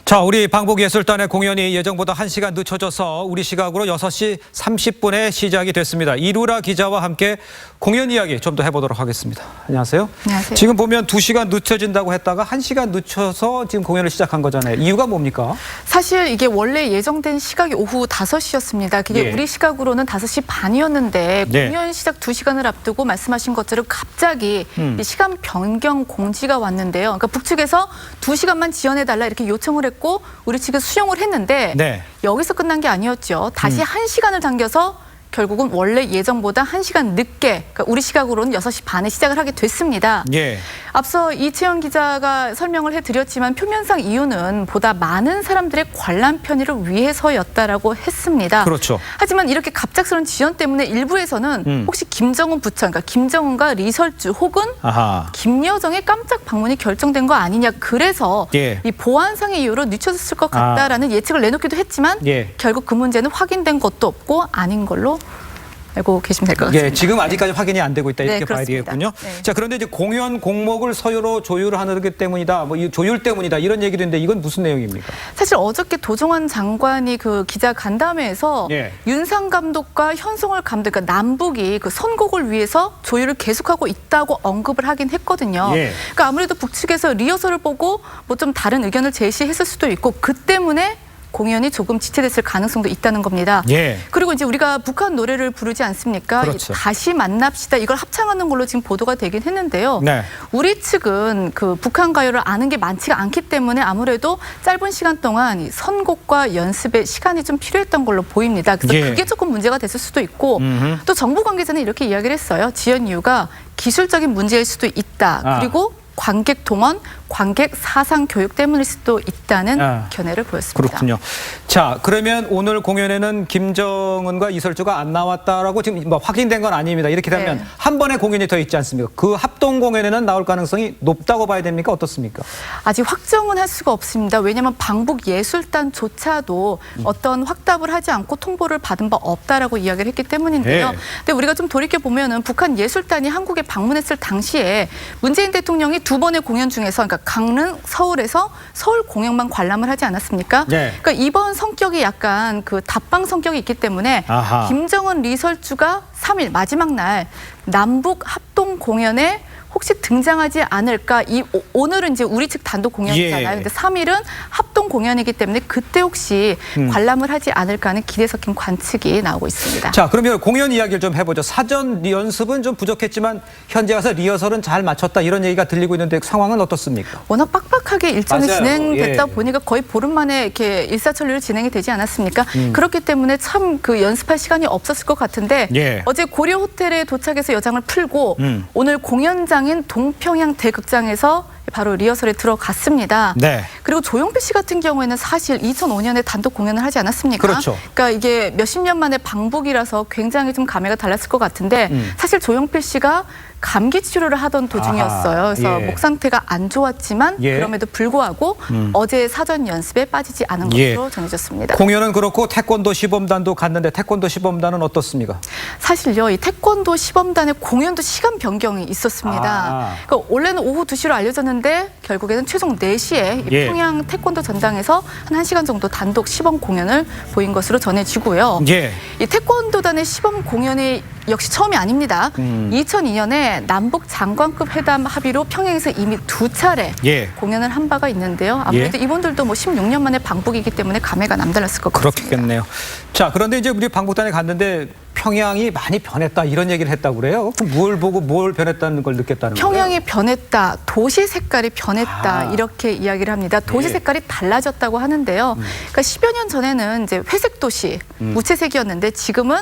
자, 우리 방북예술단의 공연이 예정보다 1시간 늦춰져서 우리 시각으로 6시 30분에 시작이 됐습니다. 이루라 기자와 함께 공연 이야기 좀 더 해보도록 하겠습니다. 안녕하세요. 안녕하세요. 지금 보면 2시간 늦춰진다고 했다가 1시간 늦춰서 지금 공연을 시작한 거잖아요. 이유가 뭡니까? 사실 이게 원래 예정된 시각이 오후 5시였습니다. 그게 예. 우리 시각으로는 5시 반이었는데 네. 공연 시작 2시간을 앞두고 말씀하신 것처럼 갑자기 이 시간 변경 공지가 왔는데요. 그러니까 북측에서 2시간만 지연해달라 이렇게 요청을 했고 우리 측은 수용을 했는데 네. 여기서 끝난 게 아니었죠. 다시 1시간을 당겨서 결국은 원래 예정보다 1시간 늦게, 그러니까 우리 시각으로는 6시 반에 시작을 하게 됐습니다. 예. 앞서 이채영 기자가 설명을 해드렸지만 표면상 이유는 보다 많은 사람들의 관람 편의를 위해서였다라고 했습니다. 그렇죠. 하지만 이렇게 갑작스러운 지연 때문에 일부에서는 혹시 김정은 부천, 그러니까 김정은과 리설주 혹은 아하. 김여정의 깜짝 방문이 결정된 거 아니냐. 그래서 예. 이 보안상의 이유로 늦춰졌을 것 같다라는 예측을 내놓기도 했지만 예. 결국 그 문제는 확인된 것도 없고 아닌 걸로 알고 계시면 될 것 같습니다. 예, 지금 아직까지 확인이 안 되고 있다 이렇게 네, 봐야 그렇습니다. 되겠군요. 네. 자, 그런데 이제 공연 공목을 서유로 조율하는 때문이다, 뭐 이 조율 때문이다 이런 얘기도 있는데 이건 무슨 내용입니까? 사실 어저께 도종환 장관이 그 기자 간담회에서 예. 윤상 감독과 현송월 감독, 그러니까 남북이 그 선곡을 위해서 조율을 계속하고 있다고 언급을 하긴 했거든요. 예. 그러니까 아무래도 북측에서 리허설을 보고 뭐 좀 다른 의견을 제시했을 수도 있고 그 때문에 공연이 조금 지체됐을 가능성도 있다는 겁니다. 예. 그리고 이제 우리가 북한 노래를 부르지 않습니까? 그렇죠. 다시 만납시다. 이걸 합창하는 걸로 지금 보도가 되긴 했는데요. 네. 우리 측은 그 북한 가요를 아는 게 많지가 않기 때문에 아무래도 짧은 시간 동안 이 선곡과 연습에 시간이 좀 필요했던 걸로 보입니다. 그래서 예. 그게 조금 문제가 됐을 수도 있고 또 정부 관계자는 이렇게 이야기를 했어요. 지연 이유가 기술적인 문제일 수도 있다. 그리고 관객 동원, 관객 사상 교육 때문일 수도 있다는 견해를 보였습니다. 그렇군요. 자, 그러면 오늘 공연에는 김정은과 이설주가 안 나왔다라고 지금 뭐 확인된 건 아닙니다. 이렇게 되면 네. 한 번의 공연이 더 있지 않습니까? 그 합동 공연에는 나올 가능성이 높다고 봐야 됩니까? 어떻습니까? 아직 확정은 할 수가 없습니다. 왜냐하면 방북예술단조차도 어떤 확답을 하지 않고 통보를 받은 바 없다라고 이야기를 했기 때문인데요. 네. 근데 우리가 좀 돌이켜보면은 북한 예술단이 한국에 방문했을 당시에 문재인 대통령이 2번의 공연 중에서 그러니까 강릉, 서울에서 서울 공연만 관람을 하지 않았습니까? 네. 그러니까 이번 성격이 약간 그 답방 성격이 있기 때문에 아하. 김정은 리설주가 3일 마지막 날 남북 합동 공연에 혹시 등장하지 않을까? 오늘은 이제 우리 측 단독 공연이잖아요. 예. 근데 3일은 합동 공연이기 때문에 그때 혹시 관람을 하지 않을까 하는 기대 섞인 관측이 나오고 있습니다. 자, 그러면 공연 이야기를 좀 해보죠. 사전 연습은 좀 부족했지만 현재 와서 리허설은 잘 마쳤다 이런 얘기가 들리고 있는데 상황은 어떻습니까? 워낙 빡빡하게 일정이 맞아요. 진행됐다 예. 보니까 거의 보름 만에 이렇게 일사천리로 진행이 되지 않았습니까? 그렇기 때문에 참 그 연습할 시간이 없었을 것 같은데 예. 어제 고려 호텔에 도착해서 여장을 풀고 오늘 공연장인 동평양 대극장에서 바로 리허설에 들어갔습니다. 네. 그리고 조용필 씨 같은 경우에는 사실 2005년에 단독 공연을 하지 않았습니까? 그렇죠. 그러니까 이게 몇십 년 만에 방북이라서 굉장히 좀 감회가 달랐을 것 같은데 사실 조용필 씨가 감기 치료를 하던 도중이었어요. 아하, 그래서 예. 목 상태가 안 좋았지만 예. 그럼에도 불구하고 어제 사전 연습에 빠지지 않은 예. 것으로 전해졌습니다. 공연은 그렇고 태권도 시범단도 갔는데 태권도 시범단은 어떻습니까? 사실요, 이 태권도 시범단의 공연도 시간 변경이 있었습니다. 그러니까 원래는 오후 2시로 알려졌는데 결국에는 최종 4시에 예. 평양 태권도 전당에서 한 1시간 정도 단독 시범 공연을 보인 것으로 전해지고요. 예. 이 태권도단의 시범 공연이 역시 처음이 아닙니다. 2002년에 남북 장관급 회담 합의로 평양에서 이미 2차례 예. 공연을 한 바가 있는데요. 아무래도 이분들도 뭐 16년 만에 방북이기 때문에 감회가 남달랐을 것 같습니다. 그렇겠네요. 자, 그런데 이제 우리 방북단에 갔는데 평양이 많이 변했다 이런 얘기를 했다고 그래요. 그럼 뭘 보고 뭘 변했다는 걸 느꼈다는 거예요? 평양이 변했다, 도시 색깔이 변했다 이렇게 이야기를 합니다. 도시 예. 색깔이 달라졌다고 하는데요. 그러니까 10여 년 전에는 이제 회색 도시, 무채색이었는데 지금은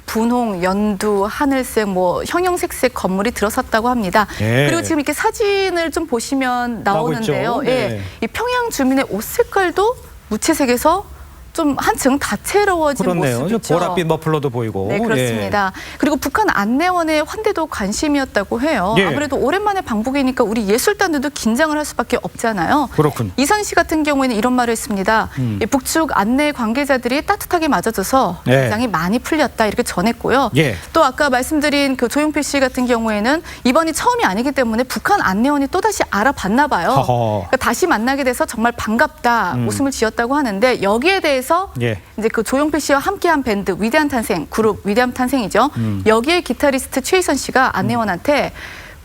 분홍, 연두, 하늘색, 뭐 형형색색 건물이 들어섰다고 합니다. 예. 그리고 지금 이렇게 사진을 좀 보시면 나오는데요. 나오고 있죠. 네. 이 평양 주민의 옷 색깔도 무채색에서 좀 한층 다채로워진 그렇네요. 모습이죠. 보랏빛 머플러도 보이고. 네, 그렇습니다. 그리고 북한 안내원의 환대도 관심이었다고 해요. 예. 아무래도 오랜만에 방북이니까 우리 예술단들도 긴장을 할 수밖에 없잖아요. 그렇군요. 이선 씨 같은 경우에는 이런 말을 했습니다. 이 북측 안내 관계자들이 따뜻하게 맞아줘서 예. 긴장이 많이 풀렸다 이렇게 전했고요. 예. 또 아까 말씀드린 그 조용필 씨 같은 경우에는 이번이 처음이 아니기 때문에 북한 안내원이 또다시 알아봤나 봐요. 허허. 그러니까 다시 만나게 돼서 정말 반갑다 웃음을 지었다고 하는데 여기에 대해서 예. 이제 그 조용필 씨와 함께한 밴드 위대한 탄생 그룹 위대한 탄생이죠. 여기에 기타리스트 최희선 씨가 안내원한테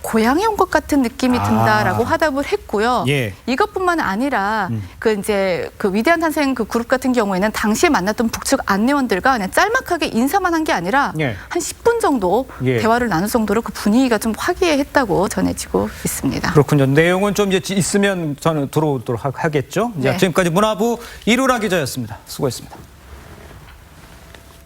고향에 온 것 같은 느낌이 든다라고 화답을 했고요. 예. 이것뿐만 아니라 그 이제 그 위대한 탄생 그 그룹 같은 경우에는 당시에 만났던 북측 안내원들과 그냥 짤막하게 인사만 한 게 아니라 예. 한 10분 정도 예. 대화를 나눌 정도로 그 분위기가 좀 화기애애했다고 전해지고 있습니다. 그렇군요. 내용은 좀 이제 있으면 저는 들어오도록 하겠죠. 네. 지금까지 문화부 이루라 기자였습니다. 수고했습니다.